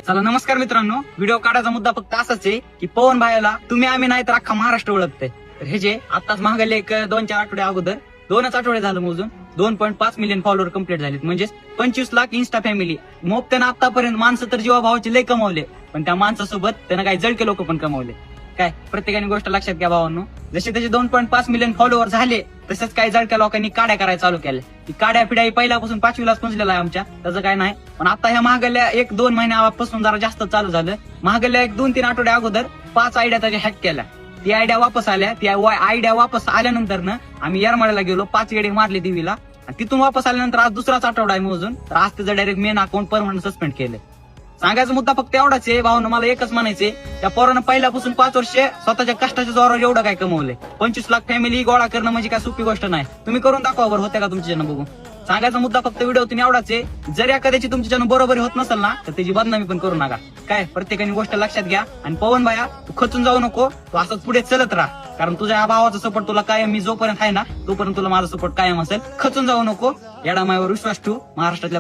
चला नमस्कार मित्रांनो, व्हिडिओ काढायचा मुद्दा फक्त असाच आहे की पवन भाईला तुम्ही आम्ही नाही तर अख्खा महाराष्ट्र ओळखते. तर हे जे आताच मागले एक 2-4 आठवडे अगोदर 2च आठवडे झालं मोजून 2.5 मिलियन फॉलोअर कंप्लीट झालेत. म्हणजे 25 लाख इन्स्टा फॅमिली. मग त्यानं आतापर्यंत माणसं तर जीवा भावाचे लय कमावले, पण त्या माणसासोबत त्यानं काही जळके लोक पण कमावले. काय प्रत्येकाने गोष्ट लक्षात घ्या भावांनो, जसे त्याचे 2.5 मिलियन फॉलोअर झाले तसंच काही जळक्या लोकांनी काड्या करायला चालू केल्या. ती काड्या पिढ्या पहिल्यापासून 5वीलाच पुंजलेला आहे आमच्या, त्याचं काय नाही. पण आता ह्या महागल्या 1-2 महिन्यापासून जरा जास्त चालू झालं. महागल्या 1-2-3 आठवड्या अगोदर 5 आयडिया त्याच्या हॅक केल्या. ती आयडिया वापस आल्या. ती आयडिया वापस आल्यानंतर ना आम्ही येरमाळ्याला गेलो, 5 येडे मारले देवीला. आणि तिथून वापस आल्यानंतर आज दुसराच आठवडा आहे मोजून, तर आज त्याचं direct main account permanent suspend केलं. सांगायचा मुद्दा फक्त एवढाच आहे भावना, मला एकच म्हणायचे, त्या पोरानं पहिल्यापासून 5 वर्ष स्वतःच्या कष्टाच्या जोरावर एवढं काय कमवलंय. 25 लाख फॅमिली गोळा करणं म्हणजे काय सोपी गोष्ट नाही. तुम्ही करून दाखवा बरं, होते का तुमच्यानं बघून. सांगायचा मुद्दा फक्त व्हिडिओतून एवढाच आहे, जर एखाद्याची तुमच्यानं बरोबरी होत नसेल ना तर त्याची बदनामी पण करू नका. काय प्रत्येकाने गोष्ट लक्षात घ्या. आणि पवन भाया, तू खचून जाऊ नको, तू असंच पुढे चलत राहा. कारण तुझ्या भावाचा सपोर्ट तुला कायम, मी जोपर्यंत आहे ना तोपर्यंत तुला माझा सपोर्ट कायम असेल. खचून जाऊ नको, येडा मायावर विश्वास ठेवू. महाराष्ट्रातल्या